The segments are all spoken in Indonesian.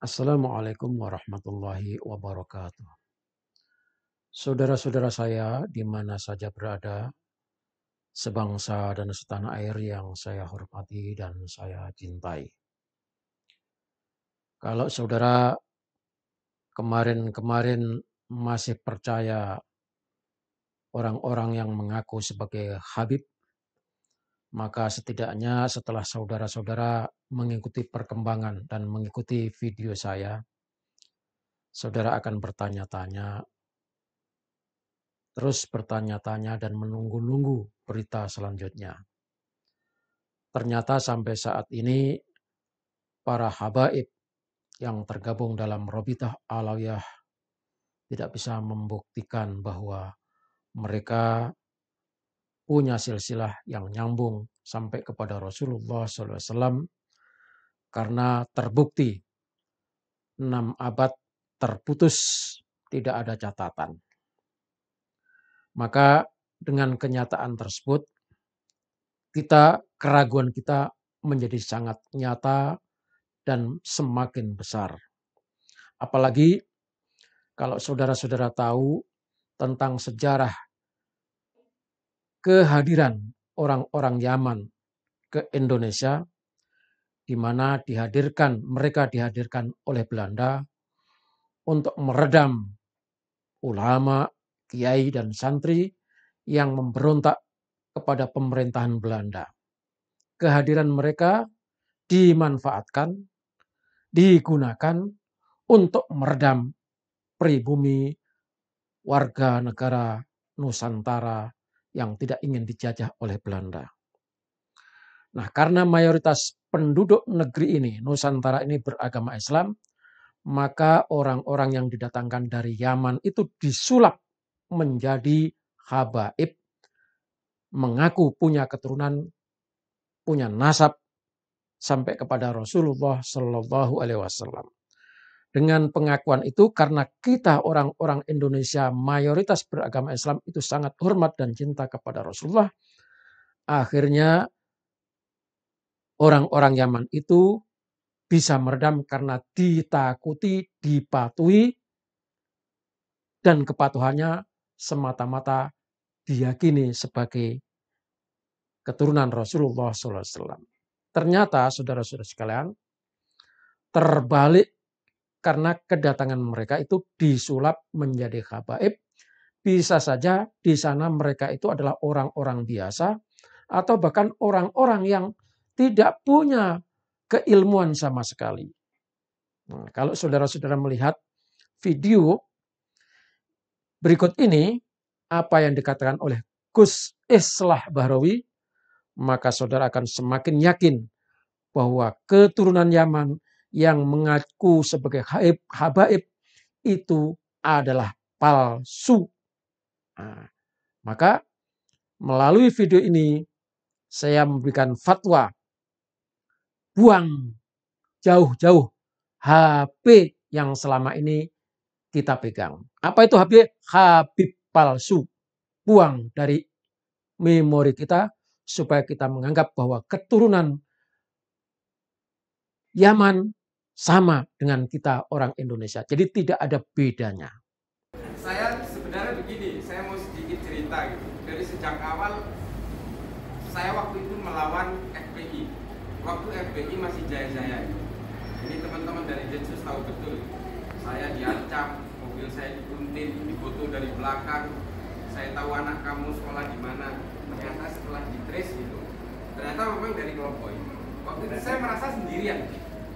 Assalamualaikum warahmatullahi wabarakatuh. Saudara-saudara saya di mana saja berada, sebangsa dan setanah air yang saya hormati dan saya cintai. Kalau saudara kemarin-kemarin masih percaya orang-orang yang mengaku sebagai Habib, maka setidaknya setelah saudara-saudara mengikuti perkembangan dan mengikuti video saya, saudara akan bertanya-tanya, terus bertanya-tanya dan menunggu-nunggu berita selanjutnya. Ternyata sampai saat ini para habaib yang tergabung dalam Robitah Alawiyah tidak bisa membuktikan bahwa mereka punya silsilah yang nyambung sampai kepada Rasulullah SAW karena terbukti 6 abad terputus, tidak ada catatan. Maka dengan kenyataan tersebut, keraguan kita menjadi sangat nyata dan semakin besar. Apalagi kalau saudara-saudara tahu tentang sejarah kehadiran orang-orang Yaman ke Indonesia, di mana mereka dihadirkan oleh Belanda untuk meredam ulama, kiai, dan santri yang memberontak kepada pemerintahan Belanda. Kehadiran mereka dimanfaatkan, digunakan untuk meredam pribumi warga negara Nusantara yang tidak ingin dijajah oleh Belanda. Nah, karena mayoritas penduduk negeri ini, Nusantara ini beragama Islam, maka orang-orang yang didatangkan dari Yaman itu disulap menjadi habaib, mengaku punya keturunan, punya nasab sampai kepada Rasulullah Shallallahu Alaihi Wasallam. Dengan pengakuan itu, karena kita orang-orang Indonesia mayoritas beragama Islam itu sangat hormat dan cinta kepada Rasulullah, akhirnya orang-orang Yaman itu bisa meredam karena ditakuti, dipatuhi, dan kepatuhannya semata-mata diyakini sebagai keturunan Rasulullah SAW. Ternyata saudara-saudara sekalian, terbalik karena kedatangan mereka itu disulap menjadi habaib. Bisa saja di sana mereka itu adalah orang-orang biasa atau bahkan orang-orang yang tidak punya keilmuan sama sekali. Nah, kalau saudara-saudara melihat video berikut ini, apa yang dikatakan oleh Gus Islah Bahrawi, maka saudara akan semakin yakin bahwa keturunan Yaman yang mengaku sebagai habaib itu adalah palsu. Nah, maka melalui video ini saya memberikan fatwa, buang jauh-jauh HP yang selama ini kita pegang. Apa itu HP? Habib palsu. Buang dari memori kita supaya kita menganggap bahwa keturunan Yaman sama dengan kita orang Indonesia. Jadi tidak ada bedanya. Saya sebenarnya begini, saya mau sedikit cerita gitu. Dari sejak awal saya waktu itu melawan FPI. Waktu FPI masih jaya-jaya. Ini teman-teman dari Densus tahu betul. Saya diancam, mobil saya dikuntit, difoto dari belakang. Saya tahu anak kamu sekolah di mana. Ternyata setelah ditrace gitu, ternyata memang dari kelompok ini. Waktu itu saya merasa sendirian.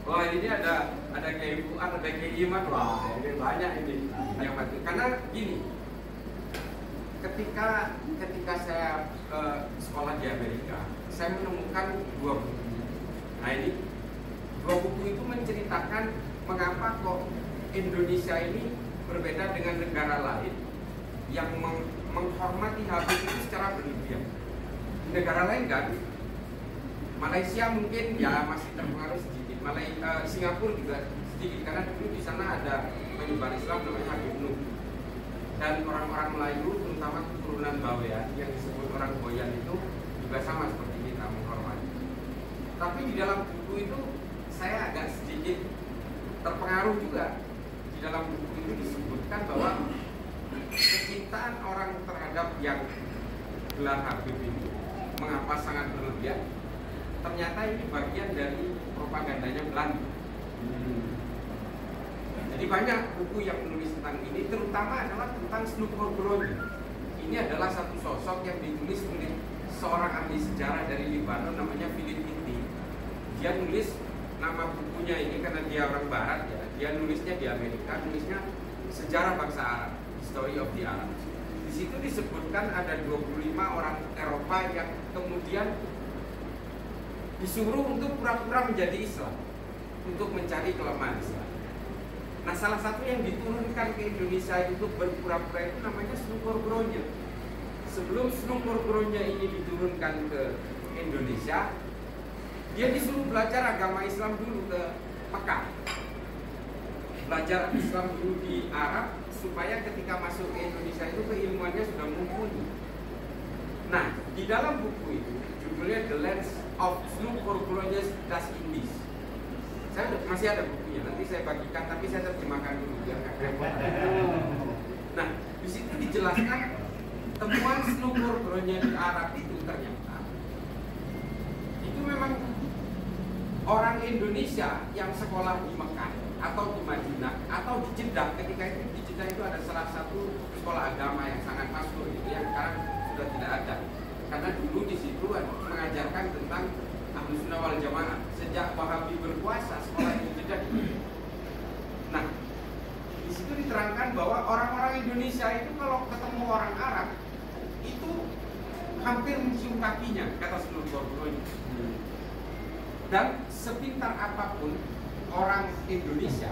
Wah, ini ada kayak Fuad, ada kayak Iman. Wah, ini banyak ini yang mati. Karena gini, ketika saya ke sekolah di Amerika, saya menemukan 2 buku. Nah, ini 2 buku itu menceritakan mengapa kok Indonesia ini berbeda dengan negara lain yang menghormati Habib itu secara berlebihan. Di negara lain kan, Malaysia mungkin ya masih terpengaruh sedikit. Singapura juga sedikit karena dulu di sana ada penyebar Islam namanya Habib Nuh. Dan orang-orang Melayu terutama keturunan Bawean yang disebut orang Boyan itu juga sama seperti kita menghormati. Tapi di dalam buku itu saya agak sedikit terpengaruh juga. Di dalam buku itu disebutkan bahwa kecintaan orang terhadap yang gelar Habib ini mengapa sangat berlebihan. Ternyata ini bagian dari propagandanya Belanda. Jadi banyak buku yang menulis tentang ini, terutama adalah tentang Snouckhorbrouwer. Ini adalah satu sosok yang ditulis oleh seorang ahli sejarah dari Libanon namanya Philip Hitti. Dia nulis nama bukunya ini karena dia orang Barat ya. Dia nulisnya di Amerika, nulisnya Sejarah Bangsa Arab, History of the Arabs. Di situ disebutkan ada 25 orang Eropa yang kemudian disuruh untuk pura-pura menjadi Islam, untuk mencari kelemahan Islam. Nah, salah satu yang diturunkan ke Indonesia itu berpura-pura itu namanya Snouckhorbrouwer. Sebelum Snouckhorbrouwer ini diturunkan ke Indonesia, dia disuruh belajar agama Islam dulu ke Mekah. Belajar Islam dulu di Arab supaya ketika masuk ke Indonesia itu keilmuannya sudah mumpuni. Nah, di dalam buku itu judulnya The Lands of Snouckhorbrouwer's Das Indies. Saya masih ada bukunya, nanti saya bagikan, tapi saya terjemahkan dulu biar nggak repot. Nah, di situ dijelaskan temuan Snouckhorbrouwer di Arab itu ternyata itu memang orang Indonesia yang sekolah di Mekah atau di Madinah atau di Jeddah. Ketika itu di Jeddah itu ada salah satu sekolah agama yang sangat masyhur itu yang sekarang sudah tidak ada. Karena dulu di situ mengajarkan tentang Ahlus Sunnah wal Jamaah. Sejak Wahabi berkuasa, sekolah itu Jeddah. Nah, di situ diterangkan bahwa orang-orang Indonesia itu kalau ketemu orang Arab itu hampir mencium kakinya, kata Snouckhorbrouwer. Dan sepintar apapun orang Indonesia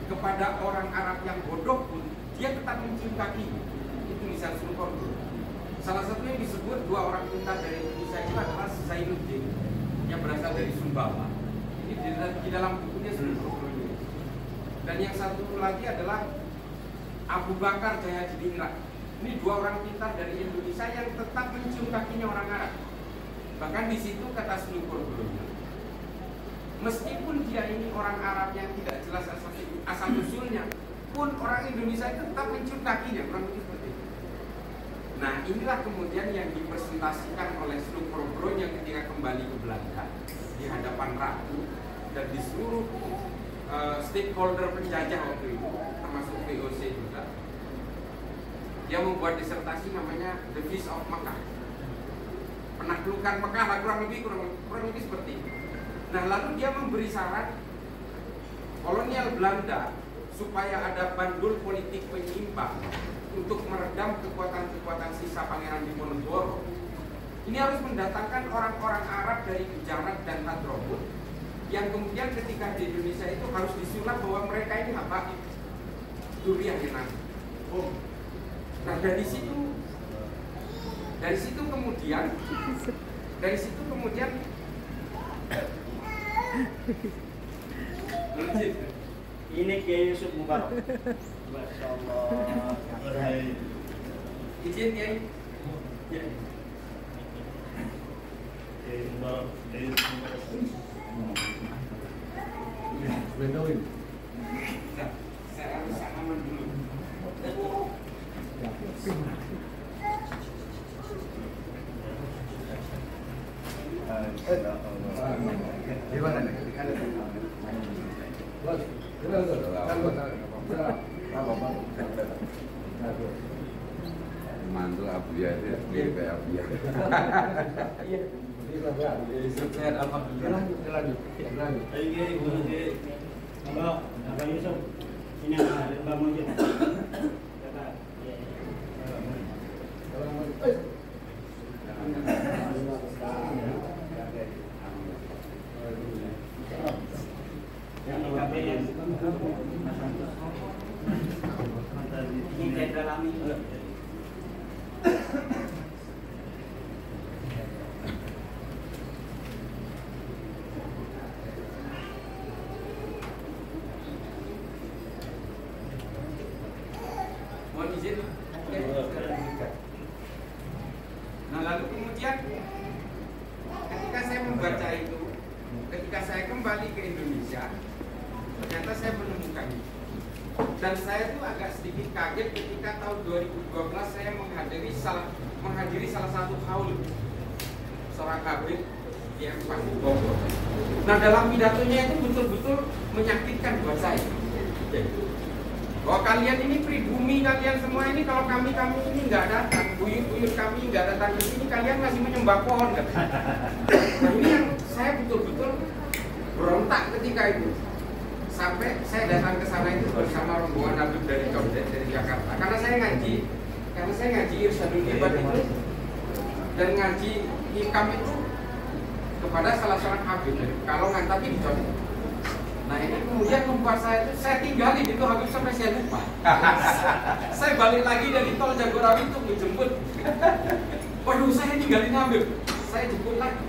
kepada orang Arab yang bodoh pun dia tetap mencium kakinya. Itu tulisan Snouckhorbrouwer. Salah satunya disebut dua orang pintar dari Indonesia itu adalah Zainuddin yang berasal dari Sumbawa. Ini di dalam bukunya Snouckhorbrouwer. Dan yang satu lagi adalah Abu Bakar Jayadiningrat. Ini dua orang pintar dari Indonesia yang tetap mencium kakinya orang Arab. Bahkan di situ kata Snouckhorbrouwer, meskipun dia ini orang Arab yang tidak jelas asal usulnya, pun orang Indonesia itu tetap mencium kakinya, kurang lebih seperti itu. Nah, inilah kemudian yang dipresentasikan oleh Snouckhorbrouwer yang ketika kembali ke Belanda di hadapan ratu dan di seluruh stakeholder penjajah waktu itu, termasuk VOC juga. Dia membuat disertasi namanya The Feast of Mecca. Penaklukan Mekah lah, kurang lebih seperti itu. Nah, lalu dia memberi syarat kolonial Belanda supaya ada bandul politik penyimpang untuk meredam kekuatan-kekuatan sisa Pangeran Diponegoro. Ini harus mendatangkan orang-orang Arab dari Gujarat dan Hadramut yang kemudian ketika di Indonesia itu harus disulap bahwa mereka ini habaib, durian yang nanti. Nah, dari situ kemudian ini Kiai Yusuf Mubarak. Masya Allah. Izin Kiai. Ya. Kiai Mubarak. Bendoin. Saya harus salaman dulu. Gimana nih? Mantul Abu ya, mirip kayak Abu ya. Sehat, alhamdulillah. Ayo boleh Kiai. Mbak, Abang Yusuf. Ini ada Mbak Mujib. Mohon izin. Nah, lalu kemudian ketika saya membaca itu, ketika saya kembali ke Indonesia, ternyata ternyata saya menemukan itu. Dan saya tuh agak sedikit kaget ketika tahun 2012 saya menghadiri salah satu haul seorang Habib di M4 Bogor. Nah, dalam pidatonya itu betul-betul menyakitkan buat saya. Bahwa kalian ini pribumi, kalian semua ini kalau kami ini nggak datang, buyut-buyut kami nggak datang ke sini, kalian masih menyembah pohon kan? Nah, ini yang saya betul-betul berontak ketika itu. Sampai saya datang ke sana itu bersama rombongan Habib dari Jakarta. Karena saya ngaji Irsyadul Ibad itu dan ngaji hikam itu kepada salah seorang Habib dari Pekalongan, tapi di Jawa. Nah, ini kemudian lupa saya tinggalin itu Habib sampai saya lupa. Saya balik lagi dari tol Jagorawi untuk menjemput. Waduh, saya tinggalin Habib. Saya jemput lagi.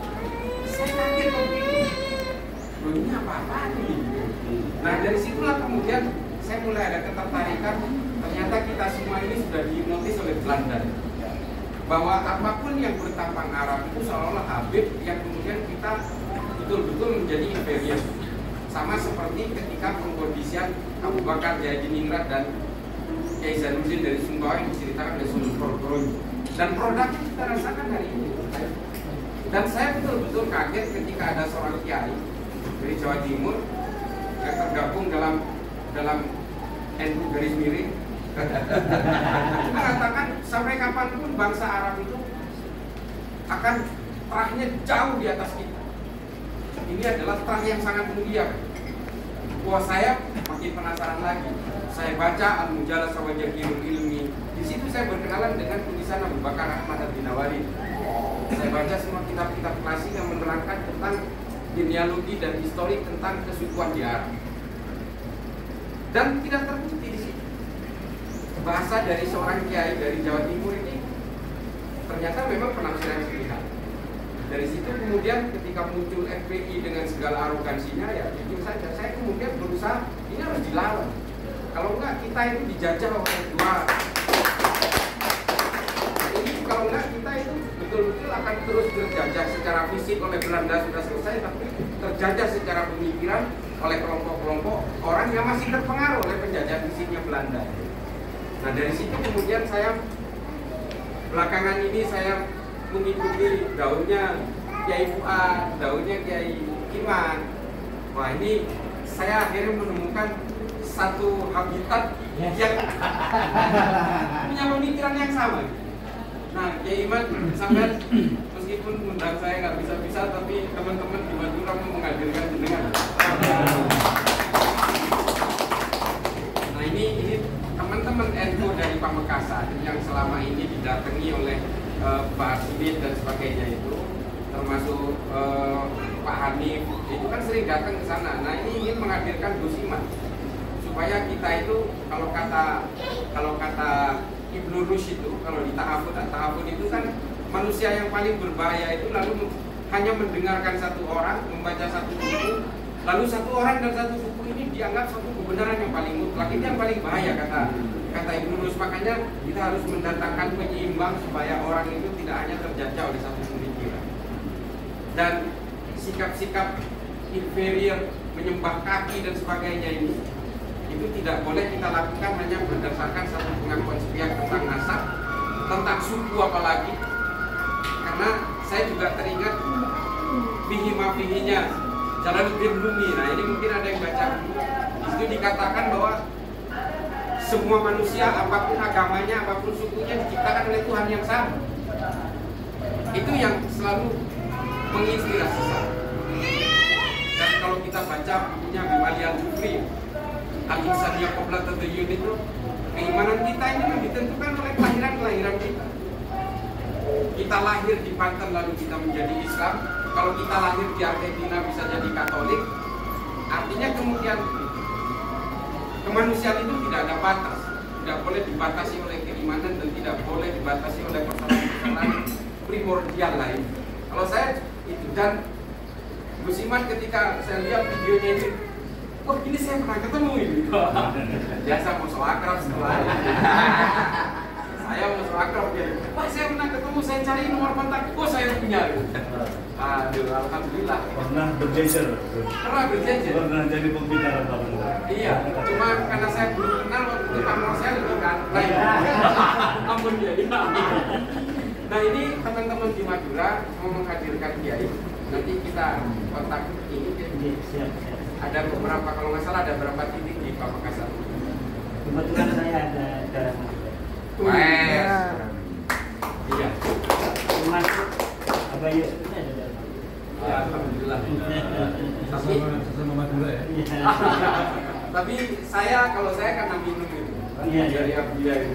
Saya kaget waktu itu. Loh, ini apa-apaan ini? Nah, dari situlah kemudian saya mulai ada ketertarikan. Ternyata kita semua ini sudah dihipnotis oleh Belanda, bahwa apapun yang bertampang Arab itu seolah-olah Habib yang kemudian kita betul-betul menjadi inferior. Sama seperti ketika pengkondisian Abu Bakar Jayadiningrat dan Kiai Zainuddin dari Sumbawa yang diceritakan oleh Sunan Korontoro. Dan produknya kita rasakan hari ini. Dan saya betul-betul kaget ketika ada seorang kiai dari Jawa Timur yang tergabung dalam NU garis miring mengatakan sampai kapanpun bangsa Arab itu akan terahnya jauh di atas kita. Ini adalah terah yang sangat mulia. Wah, saya makin penasaran lagi. Saya baca Al-Mujallah Sawajahirul Ilmi. Di situ saya berkenalan dengan tulisan Abu Bakar Ahmad Al-Binawari. Saya baca semua kitab-kitab klasik yang menerangkan tentang genealogi dan histori tentang kesukuan di Arab. Dan tidak terbukti di situ. Bahasa dari seorang kiai dari Jawa Timur ini ternyata memang penafsiran sepihak. Dari situ kemudian ketika muncul FPI dengan segala arogansinya, ya jujur saja saya kemudian berusaha ini harus dilawan. Kalau enggak kita itu dijajah oleh dua. Ini kalau enggak kita itu betul-betul akan terus terjajah secara fisik oleh Belanda sudah selesai, tapi terjajah secara pemikiran oleh kelompok-kelompok orang yang masih terpengaruh oleh penjajah fisiknya Belanda. Nah, dari situ kemudian saya belakangan ini saya mengikuti daunnya Kiai Fuad, daunnya Kiai Iman. Wah, ini saya akhirnya menemukan satu habitat yang punya pemikiran yang sama. Nah, Kiai Iman sampai meskipun undang saya nggak bisa-bisa, tapi teman-teman di Madura mau menghadirkan jenengan. Nah, ini teman-teman NU dari Pamekasan yang selama ini didatangi oleh Pak Asmid dan sebagainya itu, termasuk Pak Hanif, itu kan sering datang ke sana. Nah, ini ingin menghadirkan Gus Iman supaya kita itu kalau kata Ibnu Rushd itu, kalau di ta'afud itu kan manusia yang paling berbahaya itu lalu hanya mendengarkan satu orang membaca satu buku, lalu satu orang dan satu buku ini dianggap satu kebenaran yang paling mutlak. Ini yang paling bahaya kata Ibnu Rushd. Makanya kita harus mendatangkan penyeimbang supaya orang itu tidak hanya terjajah oleh satu pemikiran. Dan sikap-sikap inferior, menyembah kaki dan sebagainya ini itu tidak boleh kita lakukan hanya berdasarkan satu pengakuan sepihak tentang nasab, tentang suku apalagi. Karena saya juga teringat bihi-mafihinya Jalaluddin Rumi. Nah, ini mungkin ada yang baca. Di situ dikatakan bahwa semua manusia, apapun agamanya, apapun sukunya, diciptakan oleh Tuhan yang sama. Itu yang selalu menginspirasi saya. Dan kalau kita baca bukunya Bimali Al-Jufri, Al-Insaniyah Qabla Tadayyun itu, keimanan kita ini ditentukan oleh kelahiran kita. Kita lahir di Banten lalu kita menjadi Islam. Kalau kita lahir di Argentina bisa jadi Katolik. Artinya kemudian kemanusiaan itu tidak ada batas, tidak boleh dibatasi oleh keimanan dan tidak boleh dibatasi oleh persoalan-persoalan primordial lain. Kalau saya itu, dan Gus Iman ketika saya lihat videonya ini, wah, ini saya pernah ketemu ini. Biasa musuh akrab setelah saya musuh akrab jadi, wah, saya pernah ketemu, saya cari nomor kontak, oh, saya punya. Aduh, alhamdulillah. Pernah berjejer. Pernah berjejer. Pernah jadi pembicara parlemen. Iya, cuma karena saya belum kenal waktu itu pamor saya lebih kan. Ampun ya. Nah ini teman-teman di Madura mau menghadirkan kiai. Nanti kita kontak ini. Ada beberapa, kalau nggak salah ada berapa titik di Pamekasan. Kebetulan saya ada darah Wes. Iya. termasuk Abah Yusufnya ada darah Ya, alhamdulillah. Tapi Sesama Madura ya. Tapi kalau saya karena minum itu Iya, iya. dari Abdullah itu.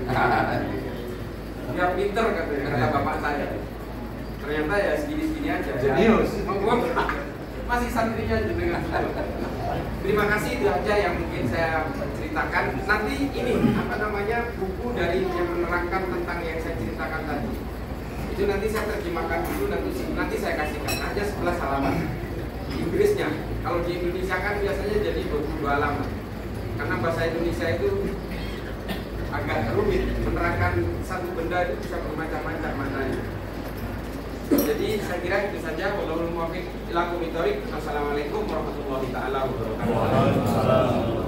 Dia pinter katanya, kata bapak saya. Ternyata ya segini-segini aja. Jenius. Masih santrinya jenengan. Terima kasih, itu aja yang mungkin saya ceritakan. Nanti ini apa namanya buku dari yang menerangkan tentang yang saya ceritakan tadi. Itu nanti saya terjemahkan dulu, nanti saya kasihkan aja 11 halaman. Inggrisnya. Kalau di Indonesia kan biasanya jadi 22 halaman. Karena bahasa Indonesia itu agak rumit, menerangkan satu benda itu bisa bermacam-macam maknanya. Jadi saya kira itu saja. Wallahul muwaffiq ila aqwamit thoriq. Assalamualaikum warahmatullahi taala wabarakatuh.